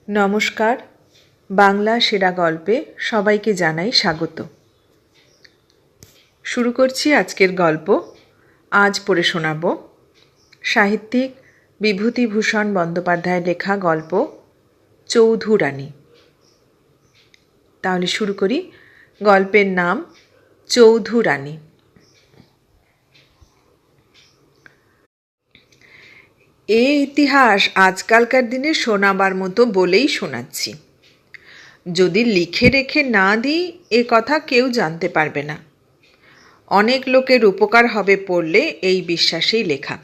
নমস্কার। বাংলা সেরা গল্পে সবাইকে জানাই স্বাগত। শুরু করছি আজকের গল্প। আজ পড়ে শোনাব সাহিত্যিক বিভূতিভূষণ বন্দ্যোপাধ্যায়ের লেখা গল্প চৌধুরানী। তাহলে শুরু করি। গল্পের নাম চৌধুরানী। এ ইতিহাস আজকালকার দিনে শোনাবার মতো বলেই শোনাচ্ছি। যদি লিখে রেখে না দিই এ কথা কেউ জানতে পারবে না। অনেক লোকের উপকার হবে পড়লে এই বিশ্বাসেই লেখা।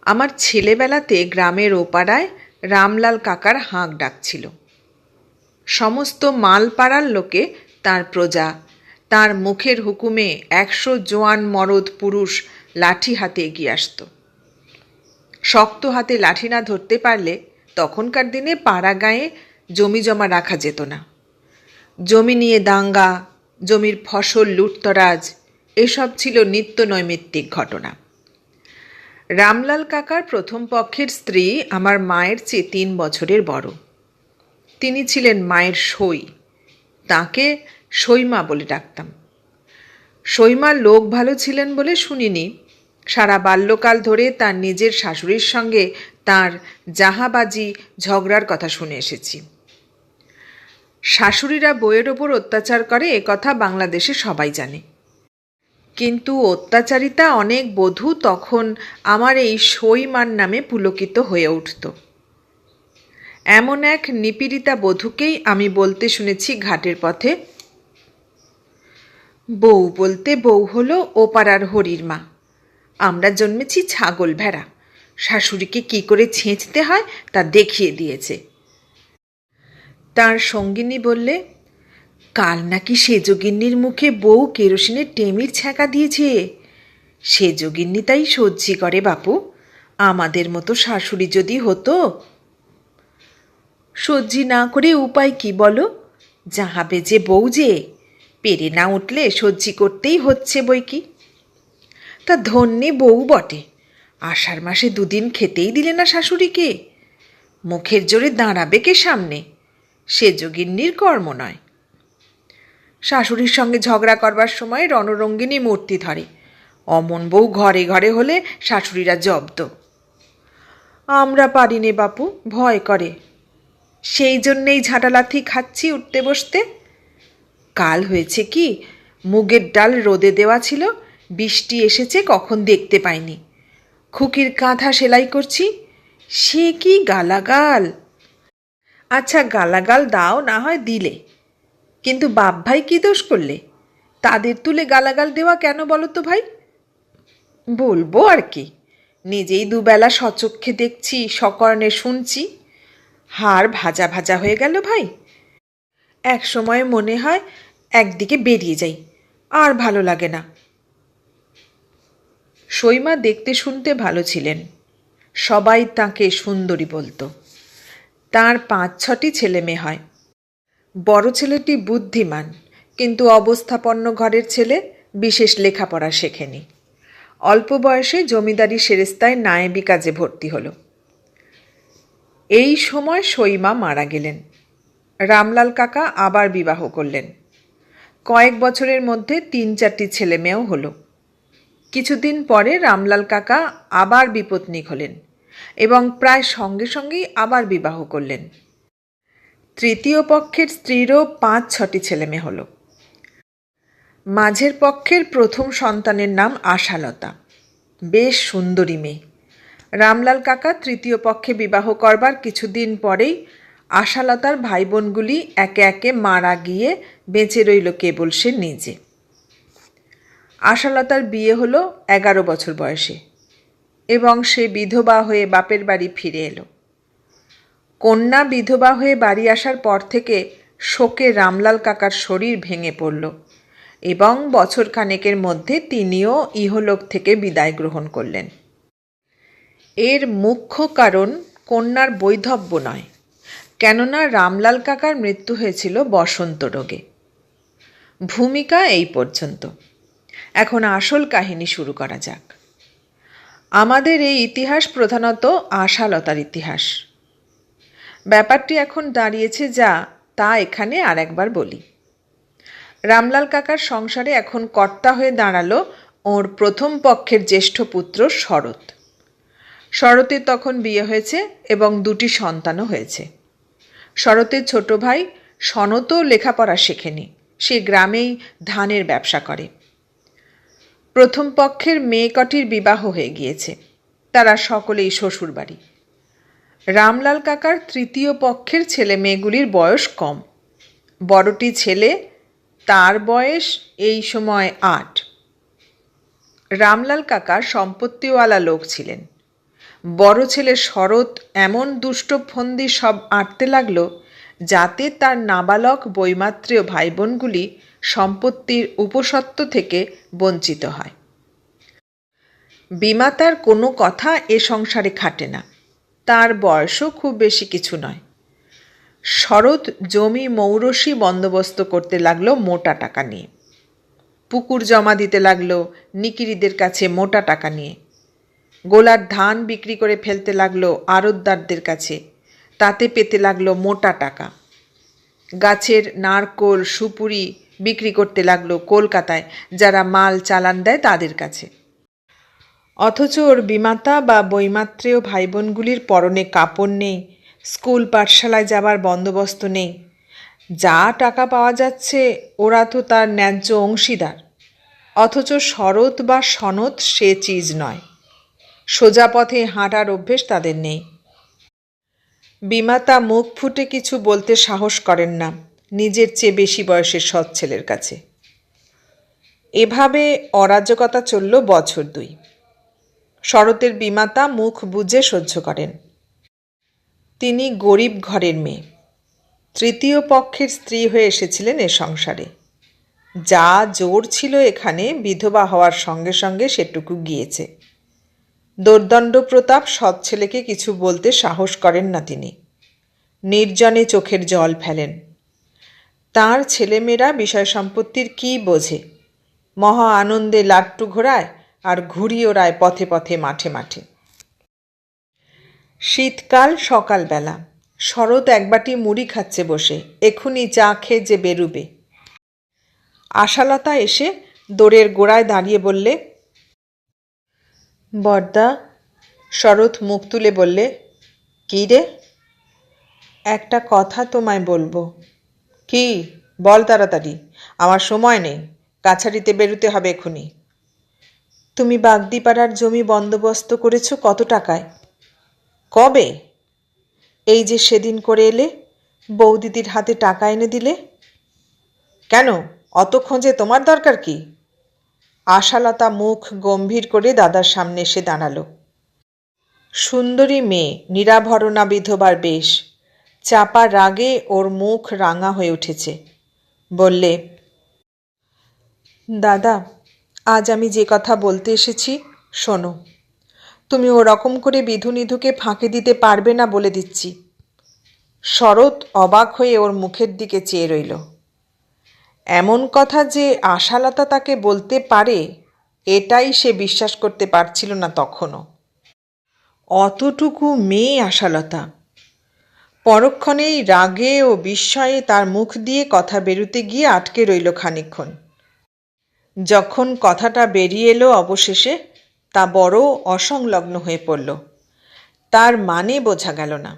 আমার ছেলেবেলাতে গ্রামের ওপাড়ায় রামলাল কাকার হাঁক ডাকছিল। সমস্ত মালপাড়ার লোকে তার প্রজা। তার মুখের হুকুমে 100 জোয়ান মরদ পুরুষ লাঠি হাতে এগিয়ে আসত। শক্ত হাতে লাঠি না ধরতে পারলে তখনকার দিনে পাড়া গাঁয়ে জমি জমা রাখা যেত না। জমি নিয়ে দাঙ্গা, জমির ফসল লুটতরাজ, এসব ছিল নিত্য নৈমিত্তিক ঘটনা। রামলাল কাকার প্রথম পক্ষের স্ত্রী আমার মায়ের চেয়ে 3 বছরের বড়। তিনি ছিলেন মায়ের সই। তাকে সইমা বলে ডাকতাম। সইমা লোক ভালো ছিলেন বলে শুনিনি। সারা বাল্যকাল ধরে তার নিজের শাশুড়ির সঙ্গে তার জাহাবাজি ঝগড়ার কথা শুনে এসেছি। শাশুড়িরা বউয়ের ওপর অত্যাচার করে এ কথা বাংলাদেশে সবাই জানে। কিন্তু অত্যাচারিতা অনেক বধূ তখন আমার এই সইমার নামে পুলকিত হয়ে উঠত। এমন এক নিপীড়িতা বধূকেই আমি বলতে শুনেছি ঘাটের পথে, বউ বলতে বউ হলো ও পাড়ার হরির মা। আমরা জন্মেছি ছাগল ভেড়া। শাশুড়িকে কি করে ছেঁচতে হয় তা দেখিয়ে দিয়েছে। তার সঙ্গিনী বললে, কাল নাকি সেজগিন্নির মুখে বউ কেরোসিনের টেমির ছ্যাঁকা দিয়েছে। সেজগিন্নি তাই সহ্যি করে বাপু। আমাদের মতো শাশুড়ি যদি হতো। সহ্যি না করে উপায় কি বলো? যাহাবে যে বউ যে, পেরে না উঠলে সহ্যি করতেই হচ্ছে বই কি। তা ধন্যে বউ বটে। আষাঢ় মাসে 2 দিন খেতেই দিলে না শাশুড়িকে। মুখের জোরে দাঁড়াবে কে সামনে? সেজগিন্নির কর্ম নয়। শাশুড়ির সঙ্গে ঝগড়া করবার সময় রণরঙ্গিনী মূর্তি ধরে। অমন বউ ঘরে ঘরে হলে শাশুড়িরা জব্দ। আমরা পারি নে বাপু, ভয় করে। সেই জন্যেই ঝাঁটালাথি খাচ্ছি উঠতে বসতে। কাল হয়েছে কি, মুগের ডাল রোদে দেওয়া ছিল, বৃষ্টি এসেছে কখন দেখতে পাইনি। খুকির কাঁথা সেলাই করছি, সে কি গালাগাল। আচ্ছা গালাগাল দাও না হয় দিলে, কিন্তু বাপ ভাই কি দোষ করলে? তাদের তুলে গালাগাল দেওয়া কেন বলো তো ভাই? বলবো আর কি, নিজেই দুবেলা সচক্ষে দেখছি, সকর্ণে শুনছি। হাড় ভাজা ভাজা হয়ে গেল ভাই। এক সময় মনে হয় একদিকে বেরিয়ে যাই, আর ভালো লাগে না। সইমা দেখতে শুনতে ভালো ছিলেন। সবাই তাকে সুন্দরী বলতো। তার 5-6টি ছেলে মেয়ে হয়। বড় ছেলেটি বুদ্ধিমান, কিন্তু অবস্থাপন্ন ঘরের ছেলে, বিশেষ লেখাপড়া শেখেনি। অল্প বয়সে জমিদারি সেরেস্তায় নায়েবি কাজে ভর্তি হলো। এই সময় সইমা মারা গেলেন। রামলাল কাকা আবার বিবাহ করলেন। কয়েক বছরের মধ্যে 3-4টি ছেলে মেয়েও হলো। কিছুদিন পরে রামলাল কাকা আবার বিপত্নিক হলেন এবং প্রায় সঙ্গে সঙ্গেই আবার বিবাহ করলেন। তৃতীয় পক্ষের স্ত্রীরও 5-6টি ছেলে মেয়ে হলো। মাঝের পক্ষের প্রথম সন্তানের নাম আশালতা। বেশ সুন্দরী মেয়ে। রামলাল কাকা তৃতীয় পক্ষে বিবাহ করবার কিছুদিন পরেই আশালতার ভাই বোনগুলি একে একে মারা গিয়ে বেঁচে রইল কেবল সে নিজে। আশালতার বিয়ে হলো 11 বছর বয়সে এবং সে বিধবা হয়ে বাপের বাড়ি ফিরে এলো। কন্যা বিধবা হয়ে বাড়ি আসার পর থেকে শোকে রামলাল কাকার শরীর ভেঙে পড়ল এবং বছরখানেকের মধ্যে তিনিও ইহলোক থেকে বিদায় গ্রহণ করলেন। এর মুখ্য কারণ কন্যার বৈধব্য নয়, কেননা রামলাল কাকার মৃত্যু হয়েছিল বসন্ত রোগে। ভূমিকা এই পর্যন্ত। এখন আসল কাহিনী শুরু করা যাক। আমাদের এই ইতিহাস প্রধানত আশালতার ইতিহাস। ব্যাপারটি এখন দাঁড়িয়েছে যা তা এখানে আর একবার বলি। রামলাল কাকার সংসারে এখন কর্তা হয়ে দাঁড়ালো ওর প্রথম পক্ষের জ্যেষ্ঠ পুত্র শরৎ। শরতের তখন বিয়ে হয়েছে এবং 2টি সন্তানও হয়েছে। শরতের ছোট ভাই সনতও লেখাপড়া শেখেনি, সে গ্রামেই ধানের ব্যবসা করে। প্রথম পক্ষের মেয়ে কটির বিবাহ হয়ে গিয়েছে, তারা সকলেই শ্বশুরবাড়ি। রামলাল কাকার তৃতীয় পক্ষের ছেলে মেয়েগুলির বয়স কম। বড়টি ছেলে, তার বয়স এই সময় 8। রামলাল কাকা সম্পত্তিওয়ালা লোক ছিলেন। বড় ছেলে শরৎ এমন দুষ্ট ফন্দি সব আঁটতে লাগল যাতে তার নাবালক বৈমাত্রেয় ভাই বোনগুলি সম্পত্তির উপসত্ত্ব থেকে বঞ্চিত হয়। বিমাতার কোনো কথা এ সংসারে খাটে না, তার বয়সও খুব বেশি কিছু নয়। শরৎ জমি মৌরসি বন্দোবস্ত করতে লাগলো মোটা টাকা নিয়ে, পুকুর জমা দিতে লাগলো নিকিরিদের কাছে মোটা টাকা নিয়ে, গোলার ধান বিক্রি করে ফেলতে লাগলো আড়তদারদের কাছে, তাতে পেতে লাগলো মোটা টাকা। গাছের নারকোল সুপুরি বিক্রি করতে লাগলো কলকাতায় যারা মাল চালান দেয় তাদের কাছে। অথচ ওর বিমাতা বা বৈমাত্রেয় ভাই বোনগুলির পরনে কাপড় নেই, স্কুল পাঠশালায় যাবার বন্দোবস্ত নেই। যা টাকা পাওয়া যাচ্ছে ওরা তো তার ন্যায্য অংশীদার। অথচ শরৎ বা সনত সে চিজ নয়, সোজা পথে হাঁটার অভ্যেস তাদের নেই। বিমাতা মুখ ফুটে কিছু বলতে সাহস করেন না নিজের চেয়ে বেশি বয়সের সৎ ছেলের কাছে। এভাবে অরাজকতা চলল বছর 2। শরতের বিমাতা মুখ বুজে সহ্য করেন। তিনি গরিব ঘরের মেয়ে, তৃতীয় পক্ষের স্ত্রী হয়ে এসেছিলেন এ সংসারে। যা জোর ছিল এখানে বিধবা হওয়ার সঙ্গে সঙ্গে সেটুকু গিয়েছে। দোর্দণ্ড প্রতাপ সৎ ছেলেকে কিছু বলতে সাহস করেন না তিনি, নির্জনে চোখের জল ফেলেন। তাঁর ছেলেমেয়েরা বিষয় সম্পত্তির কী বোঝে, মহা আনন্দে লাট্টু ঘোরায় আর ঘুড়ি ওড়ায় পথে পথে মাঠে মাঠে। শীতকাল সকালবেলা শরৎ একবাটি মুড়ি খাচ্ছে বসে, এক্ষুনি চা খেয়ে যে বেরুবে। আশালতা এসে দোরের গোড়ায় দাঁড়িয়ে বললে, বড়দা। শরৎ মুখ তুলে বললে, কী রে? একটা কথা তোমায় বলবো। কি? বল তাড়াতাড়ি, আমার সময় নেই, কাছারিতে বেরুতে হবে এক্ষুনি। তুমি বাগদিপাড়ার জমি বন্দোবস্ত করেছো কত টাকায়? কবে? এই যে সেদিন করে এলে, বৌদিদির হাতে টাকা এনে দিলে। কেন, অত খোঁজে তোমার দরকার কি? আশালতা মুখ গম্ভীর করে দাদার সামনে এসে দাঁড়ালো। সুন্দরী মেয়ে, নিরাভরণা বিধবার বেশ। চাপা রাগে ওর মুখ রাঙা হয়ে উঠেছে। বললে, দাদা, আজ আমি যে কথা বলতে এসেছি শোনো। তুমি ওরকম করে বিধু-নিধুকে ফাঁকি দিতে পারবে না বলে দিচ্ছি। শরৎ অবাক হয়ে ওর মুখের দিকে চেয়ে রইল। এমন কথা যে আশালতা তাকে বলতে পারে এটাই সে বিশ্বাস করতে পারছিল না তখনও। অতটুকু মেয়ে আশালতা। পরক্ষণেই রাগে ও বিস্ময়ে তার মুখ দিয়ে কথা বেরুতে গিয়ে আটকে রইল খানিকক্ষণ। যখন কথাটা বেরিয়ে এলো অবশেষে, তা বড় অসংলগ্ন হয়ে পড়ল, তার মানে বোঝা গেল না।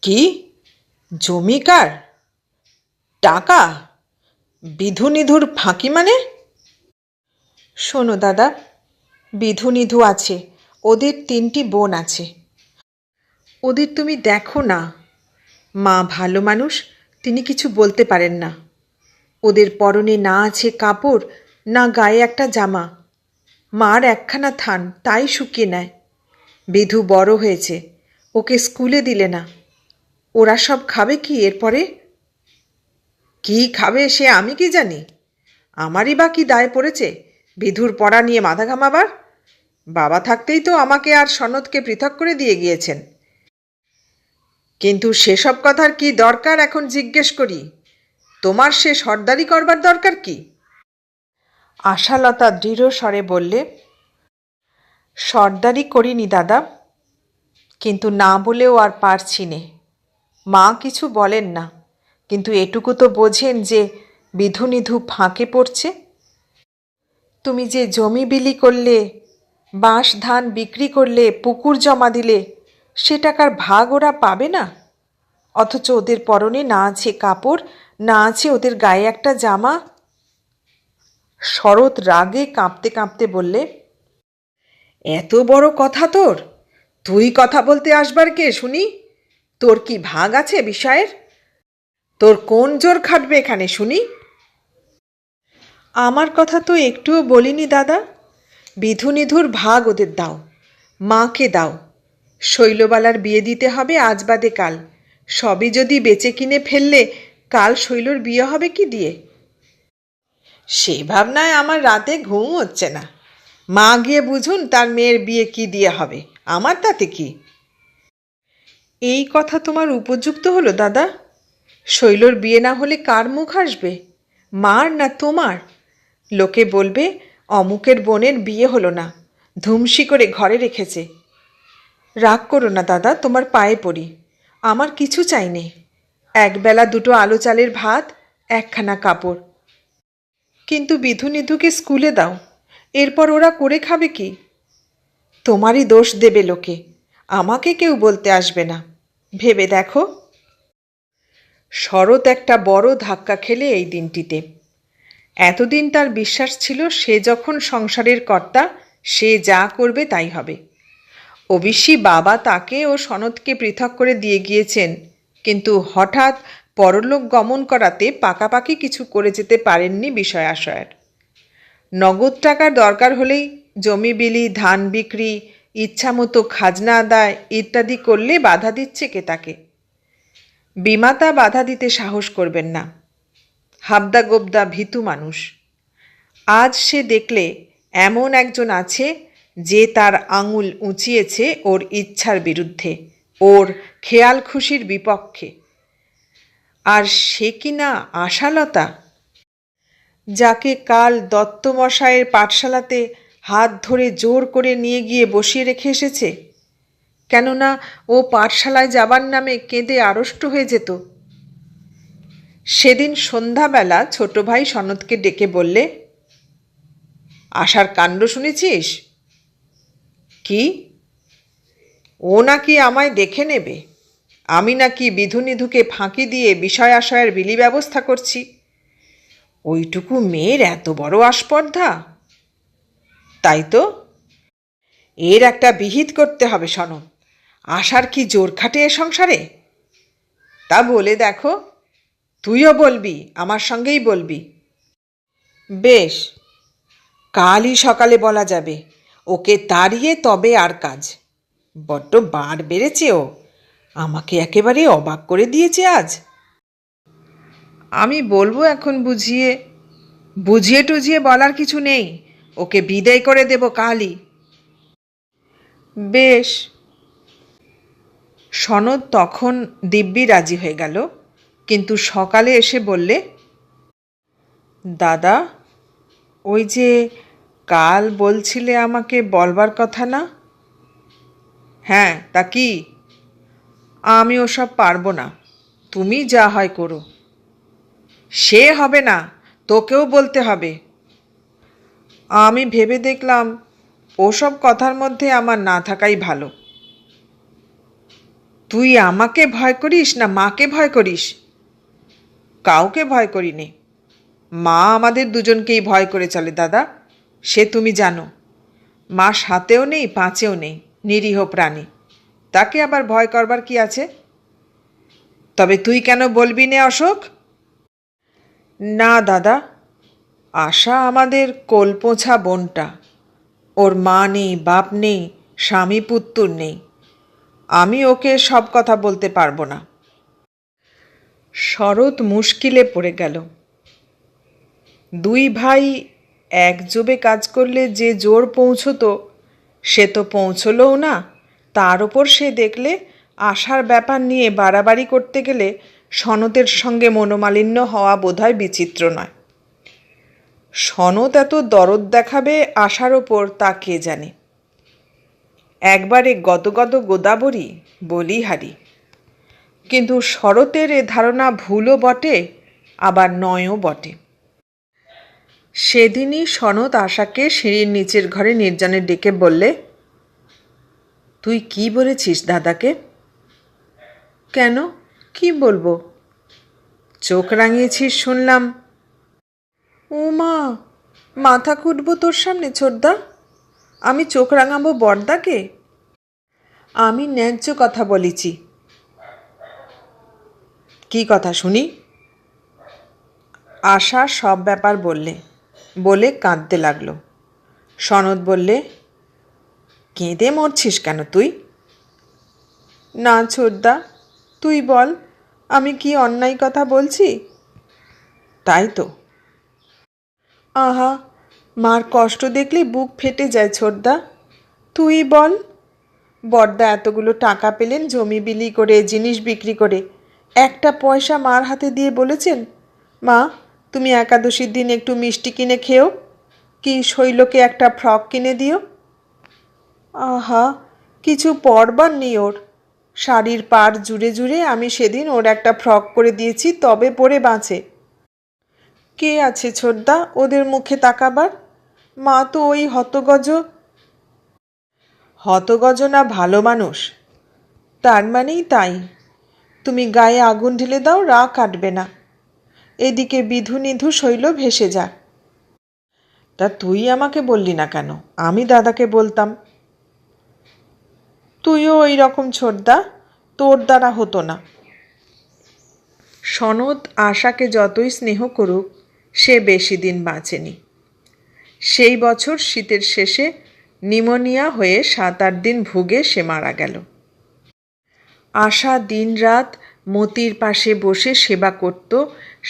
কি? জমিকার টাকা? বিধু-নিধুর ফাঁকি মানে? শোনো দাদা, বিধু-নিধু আছে, ওদের 3টি বোন আছে। ওদের তুমি দেখো না। মা ভালো মানুষ, তিনি কিছু বলতে পারেন না। ওদের পরনে না আছে কাপড়, না গায়ে একটা জামা। মার একখানা থান, তাই শুকিয়ে নেয়। বিধু বড় হয়েছে, ওকে স্কুলে দিলে না। ওরা সব খাবে কি এরপরে? কি খাবে সে আমি কি জানি? আমারই বা কি দায় পড়েছে বিধুর পড়া নিয়ে মাথা ঘামাবার? বাবা থাকতেই তো আমাকে আর সনদকে পৃথক করে দিয়ে গিয়েছেন। কিন্তু সেসব কথার কি দরকার এখন জিজ্ঞেস করি? তোমার সে সর্দারি করবার দরকার কি? আশালতা দৃঢ় স্বরে বললে, সর্দারি করিনি দাদা। কিন্তু না বলেও আর পারছি নে। মা কিছু বলেন না, কিন্তু এটুকু তো বোঝেন যে বিধু নিধু ফাঁকে পড়ছে। তুমি যে জমি বিলি করলে, বাঁশ ধান বিক্রি করলে, পুকুর জমা দিলে, সে টাকার ভাগ ওরা পাবে না? অথচ ওদের পরনে না আছে কাপড়, না আছে ওদের গায়ে একটা জামা। শরৎ রাগে কাঁপতে কাঁপতে বললে, এত বড় কথা তোর? তুই কথা বলতে আসবার কে শুনি? তোর কি ভাগ আছে বিষয়ের? তোর কোন জোর খাটবে এখানে শুনি? আমার কথা তো একটুও বলিনি দাদা। বিধু নিধুর ভাগ ওদের দাও, মাকে দাও। শৈলবালার বিয়ে দিতে হবে আজ বাদে কাল। সবই যদি বেচে কিনে ফেললে কাল শৈলর বিয়ে হবে কি দিয়ে? সে ভাবনায় আমার রাতে ঘুম হচ্ছে না। মা গিয়ে বুঝুন তার মেয়ের বিয়ে কি দিয়ে হবে, আমার তাতে কি? এই কথা তোমার উপযুক্ত হলো দাদা? শৈলর বিয়ে না হলে কার মুখ আসবে, মার না তোমার? লোকে বলবে অমুকের বোনের বিয়ে হলো না, ধুমসি করে ঘরে রেখেছে। রাগ করো না দাদা, তোমার পায়ে পড়ি। আমার কিছু চাই নে, একবেলা দুটো আলো চালের ভাত, একখানা কাপড়। কিন্তু বিধু নিধুকে স্কুলে দাও, এরপর ওরা করে খাবে কি? তোমারই দোষ দেবে লোকে, আমাকে কেউ বলতে আসবে না। ভেবে দেখো। শরৎ একটা বড় ধাক্কা খেলে এই দিনটিতে। এতদিন তার বিশ্বাস ছিল সে যখন সংসারের কর্তা, সে যা করবে তাই হবে। অবশ্যই বাবা তাকে ও সনদকে পৃথক করে দিয়ে গিয়েছেন, কিন্তু হঠাৎ পরলোক গমন করাতে পাকাপাকি কিছু করে যেতে পারেননি বিষয় আশয়ের। নগদ টাকার দরকার হলেই জমি বিলি, ধান বিক্রি, ইচ্ছামতো খাজনা আদায় ইত্যাদি করলে বাধা দিচ্ছে কে তাকে? বিমাতা বাধা দিতে সাহস করবেন না, হাবদা গোবদা ভীতু মানুষ। আজ সে দেখলে এমন একজন আছে যে তার আঙুল উঁচিয়েছে ওর ইচ্ছার বিরুদ্ধে, ওর খেয়াল খুশির বিপক্ষে। আর সে কি না আশালতা, যাকে কাল দত্তমশায়ের পাঠশালাতে হাত ধরে জোর করে নিয়ে গিয়ে বসিয়ে রেখে এসেছে। কেননা ও পাঠশালায় যাবার নামে কেঁদে আড়ষ্ট হয়ে যেত। সেদিন সন্ধ্যাবেলা ছোট ভাই সনদকে ডেকে বললে, আশার কাণ্ড শুনেছিস? কি? ও নাকি আমায় দেখে নেবে, আমি নাকি বিধু নিধুকে ফাঁকি দিয়ে বিষয় আশয়ের বিলি ব্যবস্থা করছি। ওইটুকু মেয়ের এত বড় আস্পর্ধা! তাই তো, এর একটা বিহিত করতে হবে সনদ। আশার কি জোর খাটে এ সংসারে? তা বলে দেখো। তুইও বলবি, আমার সঙ্গেই বলবি। বেশ, কালই সকালে বলা যাবে। ওকে তাড়িয়ে তবে আর কাজ। বড্ড বাড় বেড়েছে ও, আমাকে একেবারে অবাক করে দিয়েছে আজ। আমি বলবো এখন বুঝিয়ে বুঝিয়ে টুঝিয়ে বলার কিছু নেই, ওকে বিদায় করে দেব কালই। বেশ। সনদ তখন দিব্যি রাজি হয়ে গেল, কিন্তু সকালে এসে বললে, দাদা, ওই যে কাল বলছিলে আমাকে বলবার কথা না? হ্যাঁ, তা কি? আমি ওসব পারবো না, তুমি যা হয় করো। সে হবে না, তোকেও বলতে হবে। আমি ভেবে দেখলাম ওসব কথার মধ্যে আমার না থাকাই ভালো। তুই আমাকে ভয় করিস না মাকে ভয় করিস? কাউকে ভয় করি নে। মা আমাদের দুজনকেই ভয় করে চলে দাদা, সে তুমি জানো। মা সাতেও নেই পাঁচেও নেই, নিরীহ প্রাণী, তাকে আবার ভয় করবার কি আছে? তবে তুই কেন বলবি নে অশোক? না দাদা, আশা আমাদের কোলপোঁছা বোনটা। ওর মা নেই, বাপ নেই, স্বামী পুত্তুর নেই। আমি ওকে সব কথা বলতে পারবো না। শরৎ মুশকিলে পড়ে গেল। দুই ভাই একযোগে কাজ করলে যে জোর পৌঁছতো, সে তো পৌঁছলও না। তার ওপর সে দেখলে আশার ব্যাপার নিয়ে বাড়াবাড়ি করতে গেলে সনতের সঙ্গে মনোমালিন্য হওয়া বোধহয় বিচিত্র নয়। সনত এত দরদ দেখাবে আশার ওপর তা কে জানে। একবারে গদগদ গোদাবরী বলিহারি। কিন্তু শরতের এ ধারণা ভুলও বটে, আবার নয়ও বটে। সেদিনই সনৎ আশাকে সিঁড়ির নিচের ঘরে নির্জনে ডেকে বললে, তুই কি বলেছিস দাদাকে? কেন, কি বলবো? চোখ রাঙিয়েছিস শুনলাম। ও মা, মাথা খুঁটবো তোর সামনে ছোটদা? আমি চোখ রাঙাবো বড়দাকে? আমি ন্যায্য কথা বলেছি। কি কথা শুনি? আশা সব ব্যাপার বলে কাঁদতে লাগলো। সনৎ বললে, কেঁদে মরছিস কেন তুই? না ছোটদা, তুই বল, আমি কি অন্যায় কথা বলছি? তাই তো। আহা, মার কষ্ট দেখলে বুক ফেটে যায় ছোটদা। তুই বল, বড়দা এতগুলো টাকা পেলেন জমি বিলি করে, জিনিস বিক্রি করে, একটা পয়সা মার হাতে দিয়ে বলেছেন, মা তুমি একাদশীর দিন একটু মিষ্টি কিনে খেও, কি শৈলকে একটা ফ্রক কিনে দিও? আহা, কিছু পরবার নেই ওর। শাড়ির পাড় জুড়ে জুড়ে আমি সেদিন ওর একটা ফ্রক করে দিয়েছি, তবে পরে বাঁচে। কে আছে ছোটদা ওদের মুখে তাকাবার? মা তো ওই হতগজ না ভালো মানুষ, তার মানেই তাই। তুমি গায়ে আগুন ঢেলে দাও, রাগ কাটবে না। এদিকে বিধু নিধু শৈল ভেসে যাক। তা তুই আমাকে বললি না কেন? আমি দাদাকে বলতাম। তুইও ওই রকম ছোটদা, তোর দ্বারা হতো না। সনৎ আশাকে যতই স্নেহ করুক, সে বেশি দিন বাঁচেনি। সেই বছর শীতের শেষে নিউমোনিয়া হয়ে 7-8 দিন ভুগে সে মারা গেল। আশা দিন রাত মতির পাশে বসে সেবা করত,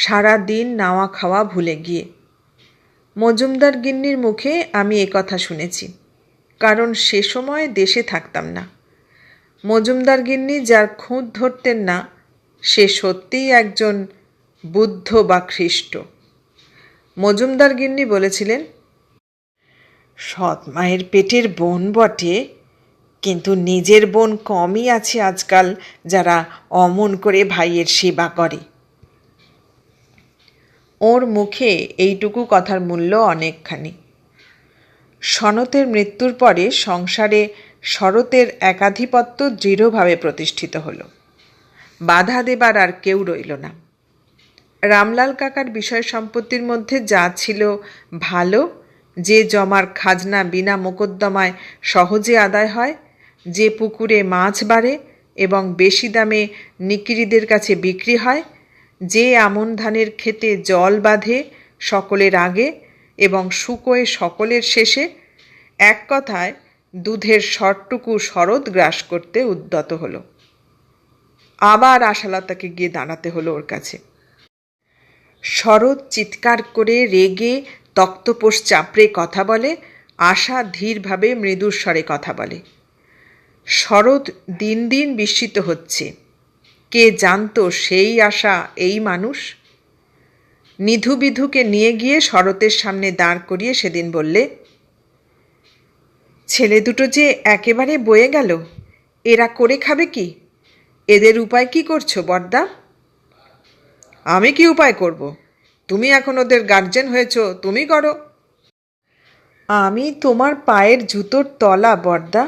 সারা দিন নাওয়া খাওয়া ভুলে গিয়ে। মজুমদার গিন্নির মুখে আমি কথা শুনেছি, কারণ সে সময় দেশে থাকতাম না। মজুমদার গিন্নি যার খুঁত ধরতেন না, সে সত্যিই একজন বুদ্ধ বা খ্রিস্ট। মজুমদার গিন্নি বলেছিলেন, সৎ মায়ের পেটের বোন বটে, কিন্তু নিজের বোন কমই আছে আজকাল যারা অমন করে ভাইয়ের সেবা করে। ওর মুখে এইটুকু কথার মূল্য অনেকখানি। সনতের মৃত্যুর পরে সংসারে শরতের একাধিপত্য দৃঢ়ভাবে প্রতিষ্ঠিত হলো। বাধা দেবার আর কেউ রইল না। রামলাল কাকার বিষয় সম্পত্তির মধ্যে যা ছিল ভালো, যে জমার খাজনা বিনা মোকদ্দমায় সহজে আদায় হয়, যে পুকুরে মাছ বাড়ে এবং বেশি দামে নিকিরিদের কাছে বিক্রি হয়, যে আমন ধানের ক্ষেতে জল বাঁধে সকলের আগে এবং শুকোয় সকলের শেষে, এক কথায় দুধের সরটুকু শরৎ গ্রাস করতে উদ্যত হলো। আবার আশালতাকে গিয়ে দাঁড়াতে হলো ওর কাছে। শরৎ চিৎকার করে রেগে তক্তপোষ চাপড়ে কথা বলে, আশা ধীরভাবে মৃদুর স্বরে কথা বলে। শরৎ দিন দিন বিস্মিত হচ্ছে। কে জানতো সেই আশা এই মানুষ? নিধু বিধুকে নিয়ে গিয়ে শরতের সামনে দাঁড় করিয়ে সেদিন বললে, ছেলে দুটো যে একেবারে বয়ে গেল, এরা করে খাবে কি? এদের উপায় কি করছো বড়দা? আমি কি উপায় করব? তুমি এখন ওদের গার্জেন হয়েছ, তুমি করো। আমি তোমার পায়ের জুতোর তলা বড়দা,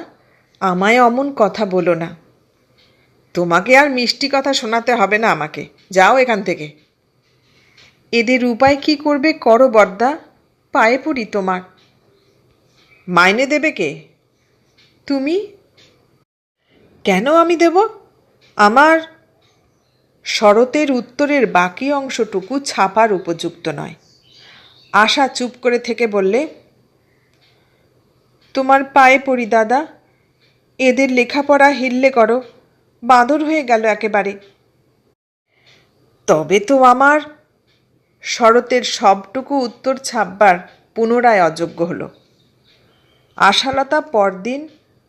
আমায় অমন কথা বলো না। তোমাকে আর মিষ্টি কথা শোনাতে হবে না আমাকে, যাও এখান থেকে। এদের উপায় কি করবে করো বড়দা, পায়ে পড়ি তোমার। মাইনে দেবে কে? তুমি। কেন আমি দেব? আমার। শরতের উত্তরের বাকি অংশটুকু ছাপার উপযুক্ত নয়। আশা চুপ করে থেকে বললে, তোমার পায়ে পড়ি দাদা, এদের লেখাপড়া হিললে করো, বাঁদর হয়ে গেল একেবারে। তবে তো আমার। শরতের সবটুকু উত্তর ছাপবার পুনরায় অযোগ্য হলো। আশালতা পরদিন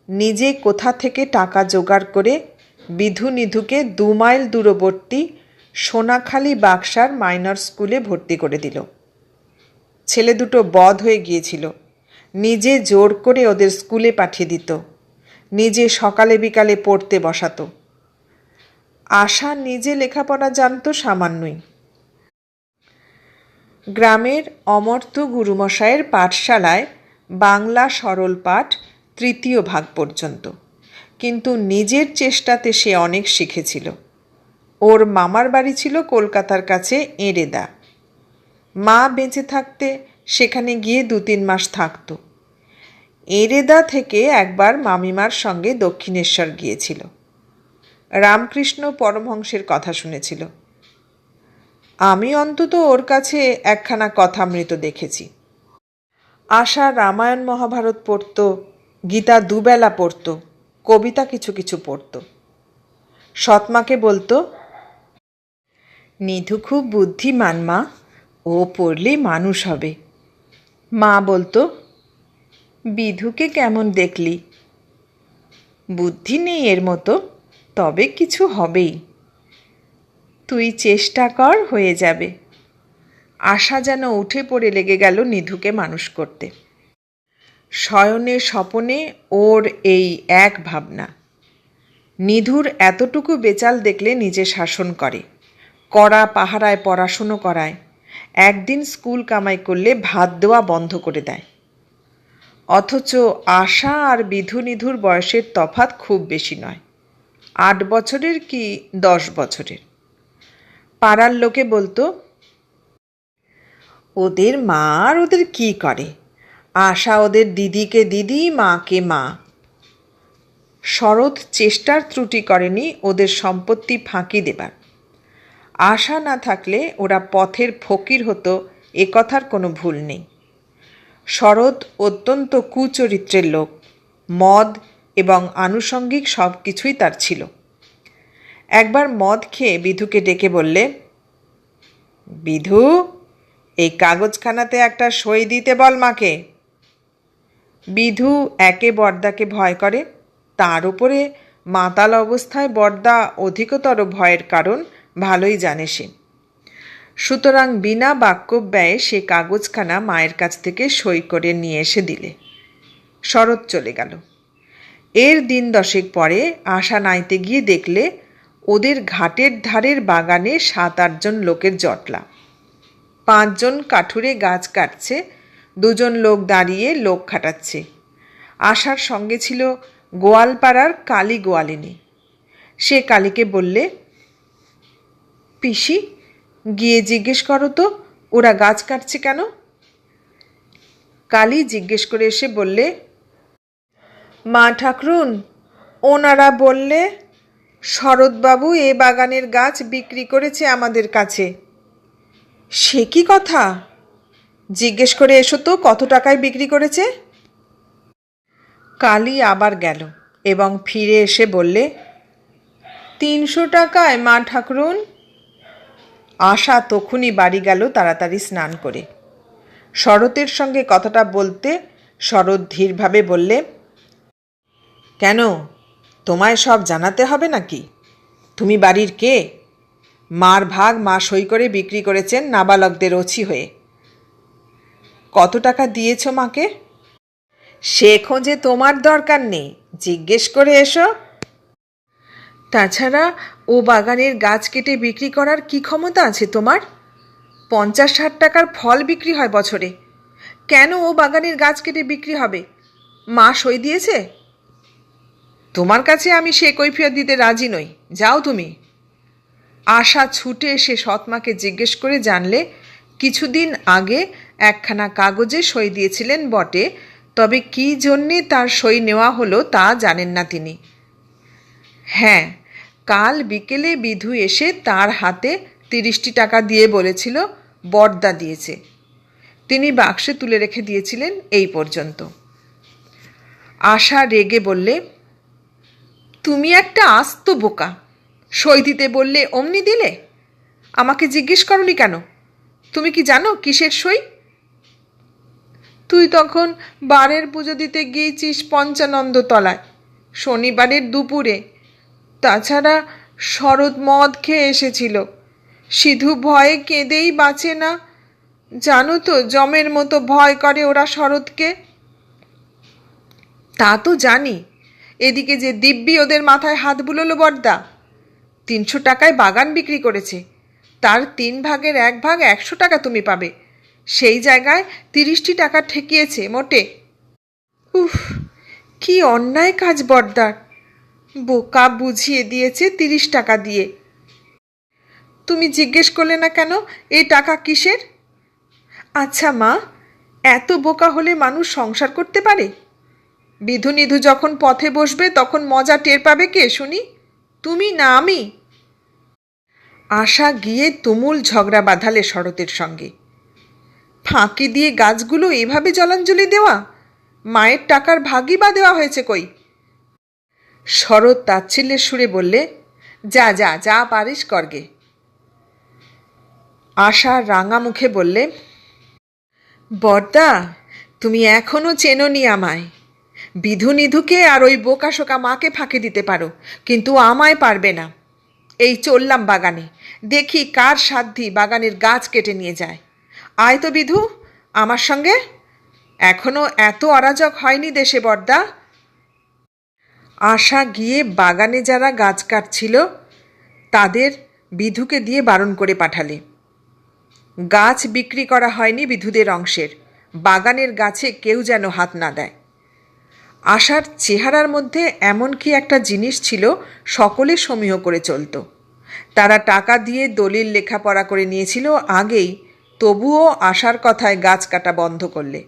নিজে কোথা থেকে টাকা জোগাড় করে বিধু নিধুকে 2 মাইল দূরবর্তী সোনাখালি বাক্সার মাইনর স্কুলে ভর্তি করে দিল। ছেলে দুটো বধ হয়ে গিয়েছিল, নিজে জোর করে ওদের স্কুলে পাঠিয়ে দিত। নিজে সকালে বিকালে পড়তে বসাতো। আশা নিজে লেখাপড়া জানত সামান্যই। গ্রামের অমর্ত্য গুরুমশায়ের পাঠশালায় বাংলা সরল পাঠ 3য় ভাগ পর্যন্ত, কিন্তু নিজের চেষ্টাতে সে অনেক শিখেছিল। ওর মামার বাড়ি ছিল কলকাতার কাছে এড়েদা। মা বেঁচে থাকতে সেখানে গিয়ে 2-3 মাস থাকত। এড়েদা থেকে একবার মামিমার সঙ্গে দক্ষিণেশ্বর গিয়েছিল। রামকৃষ্ণ পরমহংসের কথা শুনেছিল। আমি অন্তত ওর কাছে একখানা কথামৃত দেখেছি। আশা রামায়ণ মহাভারত পড়ত, গীতা 2 বেলা পড়ত, কবিতা কিছু কিছু পড়ত। সৎমাকে বলতো, নিধু খুব বুদ্ধিমান মা, ও পড়লে মানুষ হবে। মা বলতো, বিধুকে কেমন দেখলি? বুদ্ধি নেই এর মতো, তবে কিছু হবেই। তুই চেষ্টা কর, হয়ে যাবে। আশা যেন উঠে পড়ে লেগে গেল নিধুকে মানুষ করতে। শয়নে স্বপনে ওর এই এক ভাবনা। নিধুর এতটুকু বেচাল দেখলে নিজে শাসন করে, কড়া পাহারায় পড়াশুনো করায়, একদিন স্কুল কামাই করলে ভাত দেওয়া বন্ধ করে দেয়। অথচ আশা আর বিধু নিধুর বয়সের তফাৎ খুব বেশি নয়, 8 বছরের কি 10 বছরের। পাড়ার লোকে বলতো, ওদের মা আর ওদের কি করে, আশা ওদের দিদিকে দিদি, মাকে মা। শরৎ চেষ্টার ত্রুটি করেনি ওদের সম্পত্তি ফাঁকি দেবার। আশা না থাকলে ওরা পথের ফকির হতো, এ কথার কোনো ভুল নেই। শরৎ অত্যন্ত কুচরিত্রের লোক, মদ এবং আনুষঙ্গিক সব কিছুই তার ছিল। একবার মদ খেয়ে বিধুকে ডেকে বললে, বিধু, এই কাগজখানাতে একটা সই দিতে বল মাকে। বিধু একে বরদাকে ভয় করে, তার উপরে মাতাল অবস্থায় বরদা অধিকতর ভয়ের কারণ ভালোই জানে সে। সুতরাং বিনা বাক্য ব্যয়ে সে কাগজখানা মায়ের কাছ থেকে সই করে নিয়ে এসে দিলে। শরৎ চলে গেল। এর দিন 10 পরে আশা নাইতে গিয়ে দেখলে ওদের ঘাটের ধারের বাগানে 7-8 জন লোকের জটলা। 5 জন কাঠুরে গাছ কাটছে, 2 জন লোক দাঁড়িয়ে লোক খাটাচ্ছে। আশার সঙ্গে ছিল গোয়ালপাড়ার কালী গোয়ালিনী। সে কালীকে বললে, পিসি, গিয়ে জিজ্ঞেস করো তো ওরা গাছ কাটছে কেন? কালী জিজ্ঞেস করে এসে বললে, মা ঠাকরুন, ওনারা বললে শরৎবাবু এ বাগানের গাছ বিক্রি করেছে আমাদের কাছে। সে কি কথা? জিজ্ঞেস করে এসো তো কত টাকায় বিক্রি করেছে। কালী আবার গেল এবং ফিরে এসে বললে, 300 টাকায় মা ঠাকরুন। আশা তখনই বাড়ি গেল তাড়াতাড়ি স্নান করে। শরতের সঙ্গে কথাটা বলতে শরৎ ধীরভাবে বললে, কেন, তোমায় সব জানাতে হবে নাকি? তুমি বাড়ির কে? মার ভাগ মা সই করে বিক্রি করেছেন নাবালকদের ওছি হয়ে। কত টাকা দিয়েছ মাকে? সে খোঁজে তোমার দরকার নেই, জিজ্ঞেস করে এসো। তাছাড়া ও বাগানের গাছ কেটে বিক্রি করার কি ক্ষমতা আছে তোমার? 50-60 টাকার ফল বিক্রি হয় বছরে। কেন ও বাগানের গাছ কেটে বিক্রি হবে? মা সই দিয়েছে। তোমার কাছে আমি সে কৈফিয়ত দিতে রাজি নই, যাও তুমি। আশা ছুটে এসে সৎমাকে জিজ্ঞেস করে জানলে কিছুদিন আগে একখানা কাগজে সই দিয়েছিলেন বটে, তবে কি জন্যে তার সই নেওয়া হলো তা জানেন না তিনি। হ্যাঁ, কাল বিকেলে বিধু এসে তার হাতে 30টি টাকা দিয়ে বলেছিল বরদা দিয়েছে। তিনি বাক্সে তুলে রেখে দিয়েছিলেন এই পর্যন্ত। আশা রেগে বললে, তুমি একটা আস্ত বোকা, সই দিতে বললে অমনি দিলে। আমাকে জিজ্ঞেস করনি কেন? তুমি কি জানো কিসের সই? তুই তখন বারের পুজো দিতে গিয়েছিস পঞ্চানন্দ তলায়, শনিবারের দুপুরে। তাছাড়া শরৎ মদ খেয়ে এসেছিল, সিধু ভয়ে কেঁদেই বাঁচে না। জানো তো জমের মতো ভয় করে ওরা শরৎকে। তা তো জানি, এদিকে যে দিব্যি ওদের মাথায় হাত বুলোলো বড়দা। 300 টাকায় বাগান বিক্রি করেছে, তার 3 ভাগের 1 ভাগ 100 টাকা তুমি পাবে, সেই জায়গায় 30টি টাকা ঠেকিয়েছে মোটে। উফ, কি অন্যায় কাজ বড়দার। বোকা বুঝিয়ে দিয়েছে 30 টাকা দিয়ে। তুমি জিজ্ঞেস করলে না কেন এই টাকা কিসের? আচ্ছা মা, এত বোকা হলে মানুষ সংসার করতে পারে? বিধু নিধু যখন পথে বসবে তখন মজা টের পাবে কে শুনি, তুমি না আমি? আশা গিয়ে তুমুল ঝগড়া বাঁধালে শরতের সঙ্গে। ফাঁকি দিয়ে গাছগুলো এভাবে জলাঞ্জলি দেওয়া? মায়ের টাকার ভাগই বা দেওয়া হয়েছে কই? শরৎ তাচ্ছিল্যের সুরে বললে, যা যা যা পারিস করগে। আশা রাঙা মুখে বললে, বড়দা, তুমি এখনো চেনোনি আমায়। বিধু নিধুকে আর ওই বোকাশোকা মাকে ফাঁকি দিতে পারো, কিন্তু আমায় পারবে না। এই চললাম বাগানে, দেখি কার সাধ্যি বাগানের গাছ কেটে নিয়ে যায়। আয় তো বিধু আমার সঙ্গে। এখনো এত অরাজক হয়নি দেশে বড়দা। আশা গিয়ে বাগানে যারা গাছ কাটছিল তাদের বিধুকে দিয়ে বারণ করে পাঠালে। গাছ বিক্রি করা হয়নি বিধুদের অংশের, বাগানের গাছে কেউ যেন হাত না দেয়। আশার চেহারার মধ্যে এমন কি একটা জিনিস ছিল সকলে সমীহ করে চলত। তারা টাকা দিয়ে দলিল লেখাপড়া করে নিয়েছিল আগেই, তবুও আশার কথায় গাছ কাটা বন্ধ করলে।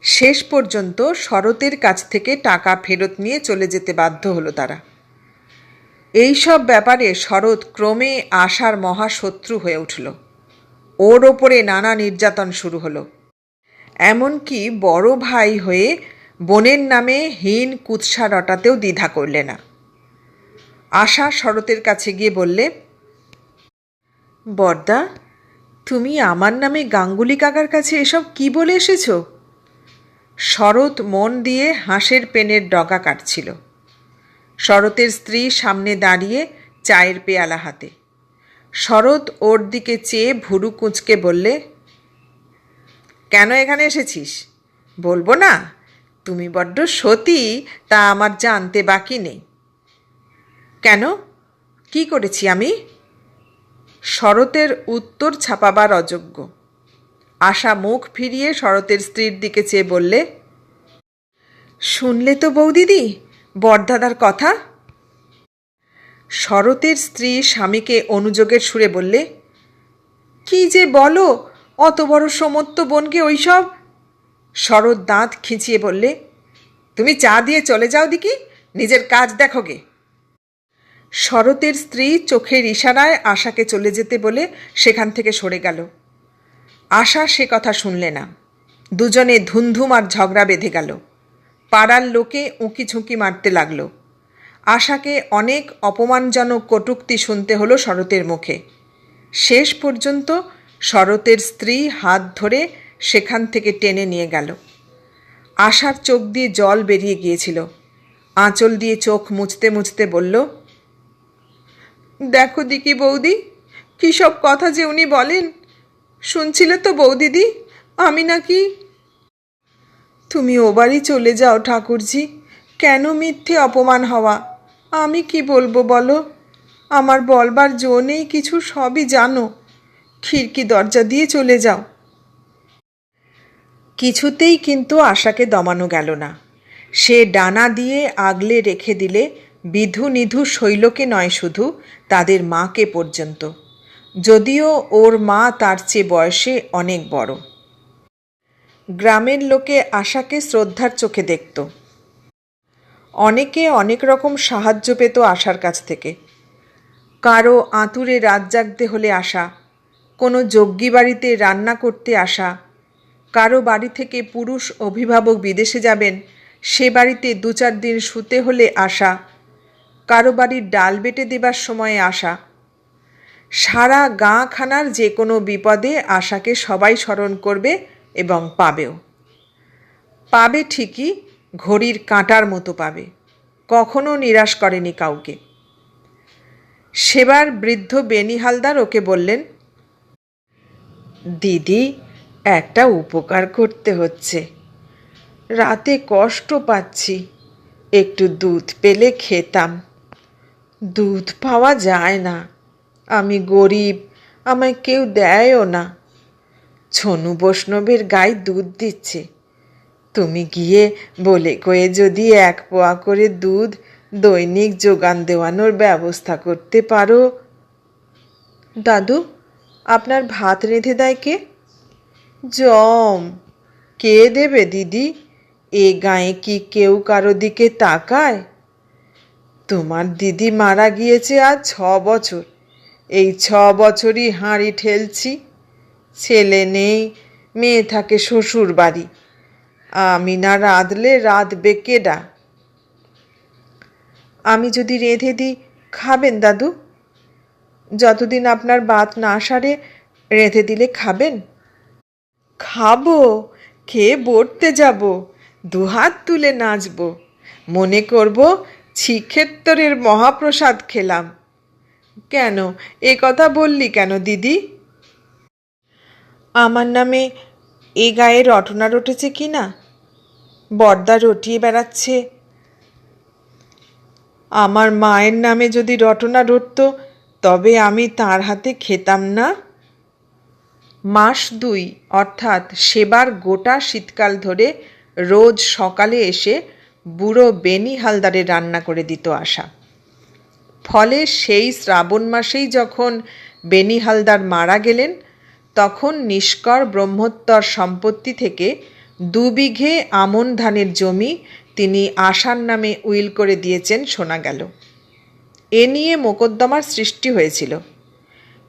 শেষ পর্যন্ত শরতের কাছ থেকে টাকা ফেরত নিয়ে চলে যেতে বাধ্য হলো তারা। এই সব ব্যাপারে শরৎ ক্রমে আশার মহাশত্রু হয়ে উঠল। ওর ওপরে নানা নির্যাতন শুরু হলো। এমনকি বড় ভাই হয়ে বোনের নামে হীন কুৎসা রটাতেও দ্বিধা করলে না। আশা শরতের কাছে গিয়ে বললে, বড়দা, তুমি আমার নামে গাঙ্গুলি কাকার কাছে এসব কি বলে এসেছ? শরৎ মন দিয়ে হাঁসের পেনের ডগা কাটছিল। শরতের স্ত্রী সামনে দাঁড়িয়ে চায়ের পেয়ালা হাতে। শরৎ ওর দিকে চেয়ে ভুরু কুঁচকে বললে, কেন এখানে এসেছিস? বলবো না? তুমি বড্ড সতী তা আমার জানতে বাকি নেই। কেন, কি করেছি আমি? শরতের উত্তর ছাপাবার অযোগ্য। আশা মুখ ফিরিয়ে শরতের স্ত্রীর দিকে চেয়ে বললে, শুনলে তো বৌদিদি বড়দাদার কথা? শরতের স্ত্রী স্বামীকে অনুযোগের সুরে বললে, কি যে বলো, অত বড় সমত্ত বোনকে ওইসব। শরৎ দাঁত খিঁচিয়ে বললে, তুমি চা দিয়ে চলে যাও দিকি, নিজের কাজ দেখো গে। শরতের স্ত্রী চোখের ইশারায় আশাকে চলে যেতে বলে সেখান থেকে সরে গেল। আশা সে কথা শুনলে না। দুজনে ধুমধুম আর ঝগড়া বেঁধে গেল। পাড়ার লোকে উঁকি ঝুঁকি মারতে লাগলো। আশাকে অনেক অপমানজনক কটূক্তি শুনতে হলো শরতের মুখে। শেষ পর্যন্ত শরতের স্ত্রী হাত ধরে সেখান থেকে টেনে নিয়ে গেল। আশার চোখ দিয়ে জল বেরিয়ে গিয়েছিল। আঁচল দিয়ে চোখ মুছতে মুছতে বলল, দেখো দিকি বৌদি, কী সব কথা যে উনি বলেন। শুনছিলে তো বৌদিদি, আমি নাকি। তুমি ও বাড়ি চলে যাও ঠাকুরজি, কেন মিথ্যে অপমান হওয়া? আমি কি বলবো বলো? আমার বলবার জো নেই কিছু, সবই জানো। খিড়কি দরজা দিয়ে চলে যাও। কিছুতেই কিন্তু আশাকে দমানো গেল না। সে ডানা দিয়ে আগলে রেখে দিলে বিধু নিধু শৈলকে নয়, শুধু তাদের মাকে পর্যন্ত, যদিও ওর মা তার চেয়ে বয়সে অনেক বড়। গ্রামের লোকে আশাকে শ্রদ্ধার চোখে দেখত। অনেকে অনেক রকম সাহায্য পেত আশার কাছ থেকে। কারো আঁতুড়ে রাত জাগতে হলে আসা, কোনো যজ্ঞী বাড়িতে রান্না করতে আসা, কারো বাড়ি থেকে পুরুষ অভিভাবক বিদেশে যাবেন, সে বাড়িতে 2-4 দিন শুতে হলে আসা, কারো বাড়ির ডাল বেটে দেবার সময়ে আসা। সারা গাঁখানার যে কোনো বিপদে আশাকে সবাই স্মরণ করবে এবং পাবেও। পাবে ঠিকই, ঘড়ির কাঁটার মতো পাবে, কখনো নিরাশ করেনি কাউকে। সেবার বৃদ্ধ বেনি হালদার ওকে বললেন, দিদি, একটা উপকার করতে হচ্ছে, রাতে কষ্ট পাচ্ছি, একটু দুধ পেলে খেতাম। দুধ পাওয়া যায় না, আমি গরিব, আমায় কেউ দেয়ও না। ছনু বৈষ্ণবের গায়ে দুধ দিচ্ছে, তুমি গিয়ে বলে কয়ে যদি 1 পোয়া করে দুধ দৈনিক যোগান দেওয়ানোর ব্যবস্থা করতে পারো। দাদু, আপনার ভাত রেঁধে দেয় কে? জম। কে দেবে দিদি? এ গায়ে কি কেউ কারো দিকে তাকায়? তোমার দিদি মারা গিয়েছে আজ 6 বছর। এই 6 বছরই হাঁড়ি ঠেলছি। ছেলে নেই, মেয়ে থাকে শ্বশুর বাড়ি। আমি না রাঁধলে রাঁধবে কেডা? আমি যদি রেঁধে দিই খাবেন দাদু? যতদিন আপনার বাত না সারে রেঁধে দিলে খাবেন? খাবো, খেয়ে বলতে যাব, দুহাত তুলে নাচব, মনে করব শ্রীক্ষেত্রের মহাপ্রসাদ খেলাম। কেন, এ কথা বললি কেন দিদি? আমার নামে এ গায়ে রটনা রটেছে কি না? বর্দা রটিয়ে বেড়াচ্ছে। আমার মায়ের নামে যদি রটনা রটত তবে আমি তার হাতে খেতাম না। মাস 2 অর্থাৎ সেবার গোটা শীতকাল ধরে রোজ সকালে এসে বুড়ো বেনি হালদারে রান্না করে দিত আশা। ফলে সেই শ্রাবণ মাসেই যখন বেনি হালদার মারা গেলেন, তখন নিষ্কর ব্রহ্মোত্তর সম্পত্তি থেকে 2 বিঘে আমন ধানের জমি তিনি আশার নামে উইল করে দিয়েছেন শোনা গেল। এ নিয়ে মোকদ্দমার সৃষ্টি হয়েছিল।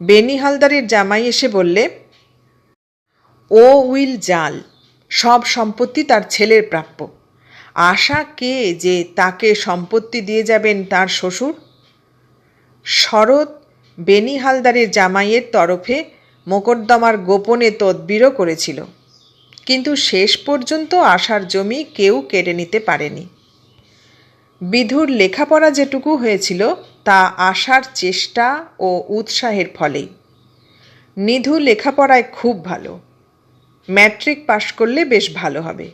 বেনি হালদারের জামাই এসে বললে, ও উইল জাল, সব সম্পত্তি তার ছেলের প্রাপ্য। আশা কে যে তাকে সম্পত্তি দিয়ে যাবেন তার শ্বশুর? শরৎ বেনি হালদারের জামাইয়ের তরফে মোকদ্দমার গোপনে তদবিরও করেছিল, কিন্তু শেষ পর্যন্ত আশার জমি কেউ কেড়ে নিতে পারেনি। বিধুর লেখাপড়া যেটুকু হয়েছিল তা আশার চেষ্টা ও উৎসাহের ফলেই। নিধু লেখাপড়ায় খুব ভালো, ম্যাট্রিক পাশ করলে বেশ ভালো হবে।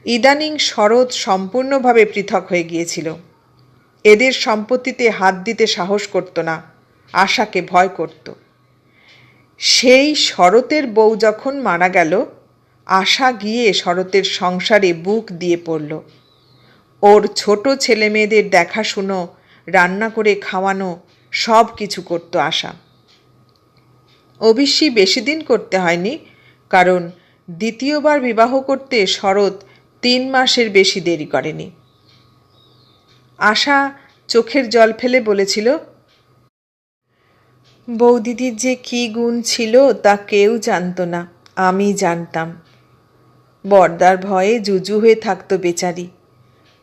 ইদানিং শরৎ সম্পূর্ণভাবে পৃথক হয়ে গিয়েছিল। এদের সম্পত্তিতে হাত দিতে সাহস করত না, আশাকে ভয় করত। সেই শরতের বউ যখন মারা গেল, আশা গিয়ে শরতের সংসারে বুক দিয়ে পড়ল। ওর ছোট ছেলে মেয়েদের দেখাশুনো, রান্না করে খাওয়ানো সব কিছু করত আশা। অবশ্যই বেশি দিন করতে হয়নি, কারণ দ্বিতীয়বার বিবাহ করতে শরৎ 3 মাসের বেশি দেরি করেনি। আশা চোখের জল ফেলে বলেছিল, বৌদিদির যে কী গুণ ছিল তা কেউ জানত না, আমি জানতাম। বর্দার ভয়ে জুজু হয়ে থাকতো বেচারি।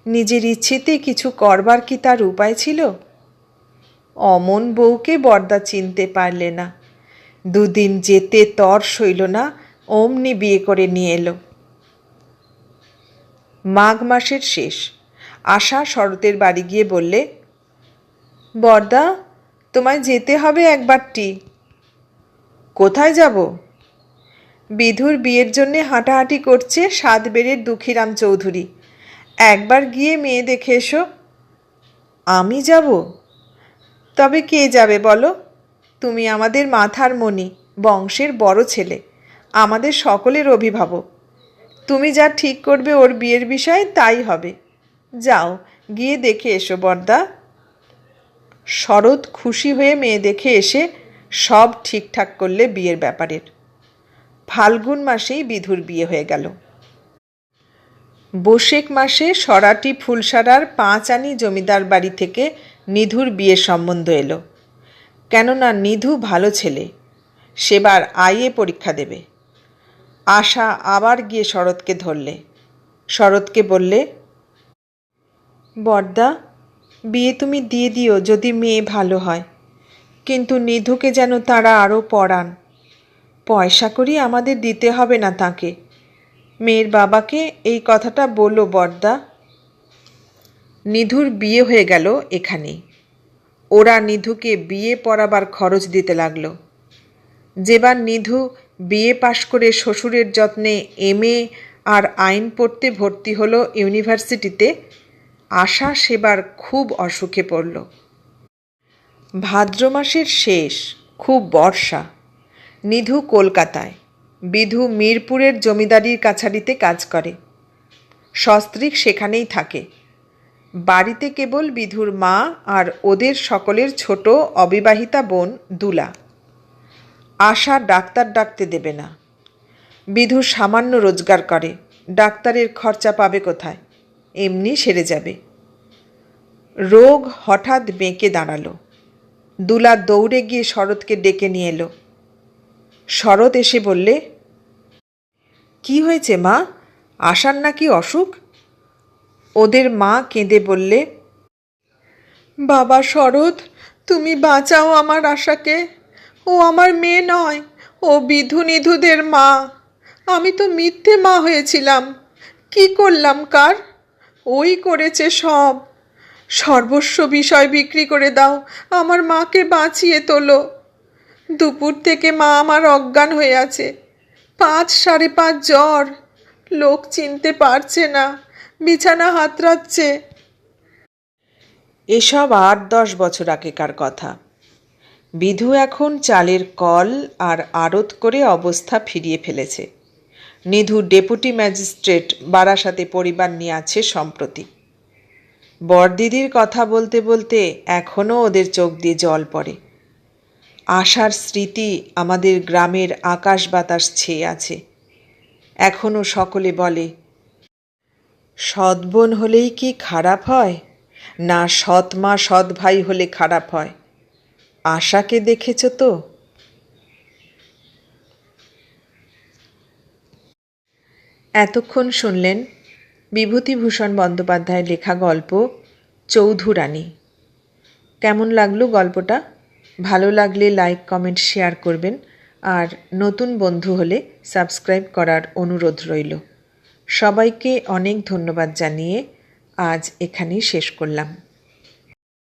নিজের ইচ্ছেতে কিছু করবার কি তার উপায় ছিল? অমন বউকে বর্দা চিনতে পারলে না। 2 দিন যেতে তর সইল না, অমনি বিয়ে করে নিয়ে এলো। মাঘ মাসের শেষ। আশা শরতের বাড়ি গিয়ে বললে, বর্দা, তোমায় যেতে হবে একবারটি। কোথায় যাব? বিধুর বিয়ের জন্যে হাঁটাহাঁটি করছে 7 বেড়ের দুঃখীরাম চৌধুরী। একবার গিয়ে মেয়ে দেখে এসো। আমি যাব? তবে কে যাবে বলো? তুমি আমাদের মাথার মণি, বংশের বড় ছেলে, আমাদের সকলের অভিভাবক। তুমি যা ঠিক করবে ওর বিয়ের বিষয় তাই হবে। যাও, গিয়ে দেখে এসো বর্দা। শরৎ খুশি হয়ে মেয়ে দেখে এসে সব ঠিকঠাক করলে বিয়ের ব্যাপারের। ফাল্গুন মাসেই বিধুর বিয়ে হয়ে গেল। বৈশাখ মাসে সরাটি ফুলসারার 5 আনি জমিদার বাড়ি থেকে নিধুর বিয়ের সম্বন্ধ এলো। কেননা নিধু ভালো ছেলে, সেবার আইএ পরীক্ষা দেবে। আশা আবার গিয়ে শরৎকে ধরলে। শরৎকে বললে, বর্দা, বিয়ে তুমি দিয়ে দিও যদি মেয়ে ভালো হয়, কিন্তু নিধুকে যেন তারা আরও পড়ান। পয়সা করি আমাদের দিতে হবে না তাকে। মেয়ের বাবাকে এই কথাটা বলো বর্দা। নিধুর বিয়ে হয়ে গেল এখানেই। ওরা নিধুকে বিয়ে পড়াবার খরচ দিতে লাগলো। যেবার নিধু বিএ পাশ করে শ্বশুরের যত্নে MA আর আইন পড়তে ভর্তি হলো ইউনিভার্সিটিতে, আশা সেবার খুব অসুখে পড়ল। ভাদ্র মাসের শেষ, খুব বর্ষা। নিধু কলকাতায়, বিধু মিরপুরের জমিদারির কাছারিতে কাজ করে। সস্ত্রীক সেখানেই থাকে। বাড়িতে কেবল বিধুর মা আর ওদের সকলের ছোট অবিবাহিতা বোন দুলা। আশা ডাক্তার ডাকতে দেবে না। বিধু সামান্য রোজগার করে, ডাক্তারের খরচা পাবে কোথায়? এমনি সেরে যাবে। রোগ হঠাৎ বেঁকে দাঁড়ালো। দুলা দৌড়ে গিয়ে শরৎকে ডেকে নিয়ে এলো। শরৎ এসে বললে, কি হয়েছে মা? আশার নাকি অসুখ? ওদের মা কেঁদে বললে, বাবা শরৎ, তুমি বাঁচাও আমার আশাকে। ও আমার মেয়ে নয়, ও বিধু নিধুদের মা। আমি তো মিথ্যে মা হয়েছিলাম। কি করলাম কার? ওই করেছে সব। সর্বস্ব বিষয় বিক্রি করে দাও, আমার মাকে বাঁচিয়ে তোলো। দুপুর থেকে মা আমার অজ্ঞান হয়ে আছে। 5, 5.5 জ্বর। লোক চিনতে পারছে না, বিছানা হাতড়াচ্ছে। এসব 8-10 বছর আগেকার কথা। বিধু এখন চালের কল আর আড়ত করে অবস্থা ফিরিয়ে ফেলেছে। নিধু ডেপুটি ম্যাজিস্ট্রেট বারাসাতে পরিবার নিয়ে আছে সম্প্রতি। বড়দিদির কথা বলতে বলতে এখনও ওদের চোখ দিয়ে জল পড়ে। আশার স্মৃতি আমাদের গ্রামের আকাশ বাতাস ছেয়ে আছে। এখনও সকলে বলে, সৎ বোন হলেই কি খারাপ হয়, না সৎ মা সৎ ভাই হলে খারাপ হয়? আশাকে দেখেছ তো? এতক্ষণ শুনলেন বিভূতিভূষণ বন্দ্যোপাধ্যায়ের লেখা গল্প চৌধুরানী। কেমন লাগলো গল্পটা? ভালো লাগলে লাইক, কমেন্ট, শেয়ার করবেন। আর নতুন বন্ধু হলে সাবস্ক্রাইব করার অনুরোধ রইল। সবাইকে অনেক ধন্যবাদ জানিয়ে আজ এখানেই শেষ করলাম।